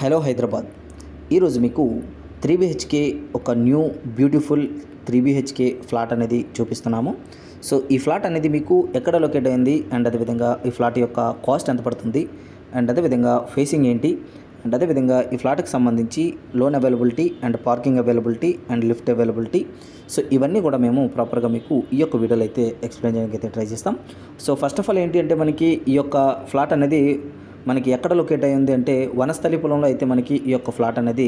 Hello Hyderabad. ఈరోజు మీకు 3 BHK ఒక న్యూ బ్యూటిఫుల్ 3 BHK ఫ్లాట్ అనేది చూపిస్తున్నాము. సో ఈ ఫ్లాట్ అనేది మీకు ఎక్కడ లొకేట్ అయింది అండ్ అదేవిధంగా ఈ ఫ్లాట్ యొక్క కాస్ట్ ఎంత పడుతుంది అండ్ అదేవిధంగా ఫేసింగ్ ఏంటి అండ్ అదేవిధంగా ఈ ఫ్లాట్కి సంబంధించి loan availability and parking availability and lift availability, so ఇవన్నీ కూడా మేము ప్రాపర్గా మీకు ఈ యొక్క వీడియోలో అయితే ఎక్స్ప్లెయిన్ చేయడానికి అయితే ట్రై చేస్తాం. సో ఫస్ట్ ఆఫ్ ఆల్ ఏంటి అంటే మనకి ఈ యొక్క ఫ్లాట్ అనేది మనకి ఎక్కడ లొకేట్ అయ్యింది అంటే వనస్థలిపురంలో అయితే మనకి ఈ యొక్క ఫ్లాట్ అనేది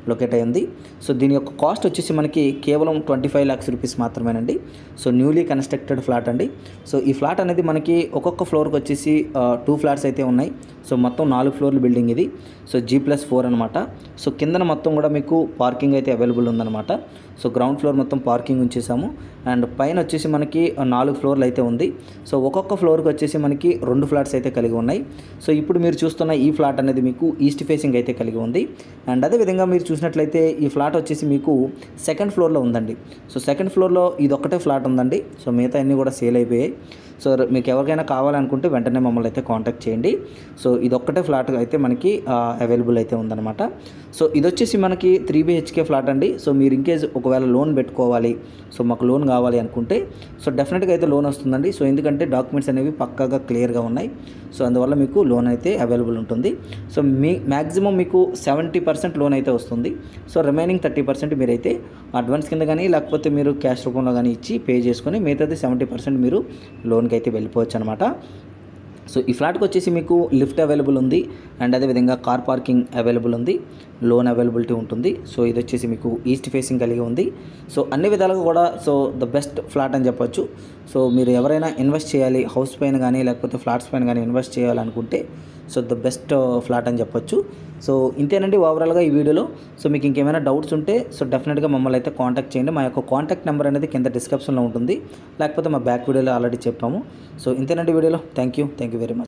లొకేట్ అయ్యింది. సో దీని యొక్క కాస్ట్ వచ్చేసి మనకి కేవలం 25 lakhs రూపీస్ మాత్రమేనండి. సో న్యూలీ కన్స్ట్రక్టెడ్ ఫ్లాట్ అండి. సో ఈ ఫ్లాట్ అనేది మనకి ఒక్కొక్క ఫ్లోర్కి వచ్చేసి 2 ఫ్లాట్స్ అయితే ఉన్నాయి. సో మొత్తం 4 ఫ్లోర్ల బిల్డింగ్ ఇది. సో G+4 అనమాట. సో కిందన మొత్తం కూడా మీకు పార్కింగ్ అయితే అవైలబుల్ ఉందన్నమాట. సో గ్రౌండ్ ఫ్లోర్ మొత్తం పార్కింగ్ ఉంచేసాము అండ్ పైన వచ్చేసి మనకి 4 ఫ్లోర్లు అయితే ఉంది. సో ఒక్కొక్క ఫ్లోర్కి వచ్చేసి మనకి 2 ఫ్లాట్స్ అయితే కలిగి ఉన్నాయి. సో ఇప్పుడు మీరు చూస్తున్న ఈ ఫ్లాట్ అనేది మీకు ఈస్ట్ ఫేసింగ్ అయితే కలిగి ఉంది. అండ్ అదేవిధంగా మీరు చూసినట్లయితే ఈ ఫ్లాట్ వచ్చేసి మీకు సెకండ్ ఫ్లోర్లో ఉందండి. సో సెకండ్ ఫ్లోర్లో ఇది ఒక్కటే ఫ్లాట్ ఉందండి. సో మిగతా అన్నీ కూడా సేల్ అయిపోయాయి. సో మీకు ఎవరికైనా కావాలనుకుంటే వెంటనే మమ్మల్ని అయితే కాంటాక్ట్ చేయండి. సో ఇది ఒక్కటే ఫ్లాట్ అయితే మనకి అవైలబుల్ అయితే ఉందన్నమాట. సో ఇది వచ్చేసి మనకి 3 BHK ఫ్లాట్ అండి. సో మీరు ఇన్కేస్ ఒకవేళ లోన్ పెట్టుకోవాలి, సో మాకు లోన్ కావాలి అనుకుంటే సో డెఫినెట్గా అయితే లోన్ వస్తుందండి. సో ఎందుకంటే డాక్యుమెంట్స్ అనేవి పక్కాగా క్లియర్గా ఉన్నాయి. సో అందువల్ల మీకు లోన్ అయితే అవైలబుల్ ఉంటుంది. సో మ్యాక్సిమం మీకు 70% లోన్ అయితే వస్తుంది. సో రిమైనింగ్ 30% మీరైతే అడ్వాన్స్ కింద కానీ లేకపోతే మీరు క్యాష్ రూపంలో కానీ ఇచ్చి పే చేసుకొని మిగతాది 70% మీరు లోన్కి అయితే వెళ్ళిపోవచ్చు అనమాట. సో ఈ ఫ్లాట్కి వచ్చేసి మీకు లిఫ్ట్ అవైలబుల్ ఉంది అండ్ అదేవిధంగా కార్ పార్కింగ్ అవైలబుల్ ఉంది, లోన్ అవైలబిలిటీ ఉంటుంది. సో ఇది వచ్చేసి మీకు ఈస్ట్ ఫేసింగ్ కలిగి ఉంది. సో అన్ని విధాలుగా కూడా సో ద బెస్ట్ ఫ్లాట్ అని చెప్పొచ్చు. సో మీరు ఎవరైనా ఇన్వెస్ట్ చేయాలి హౌస్ పైన కానీ లేకపోతే ఫ్లాట్స్ పైన కానీ ఇన్వెస్ట్ చేయాలనుకుంటే సో ద బెస్ట్ ఫ్లాట్ అని చెప్పొచ్చు. సో ఇంతేనండి ఓవరాల్గా ఈ వీడియోలో. సో మీకు ఇంకేమైనా డౌట్స్ ఉంటే సో డెఫినెట్గా మమ్మల్ని అయితే కాంటాక్ట్ చేయండి. మా యొక్క కాంటాక్ట్ నెంబర్ అనేది కింద డిస్క్రిప్షన్లో ఉంటుంది, లేకపోతే మా బ్యాక్ వీడియోలో ఆల్రెడీ చెప్పాము. సో ఇంతేనండి వీడియోలో. Thank you very much.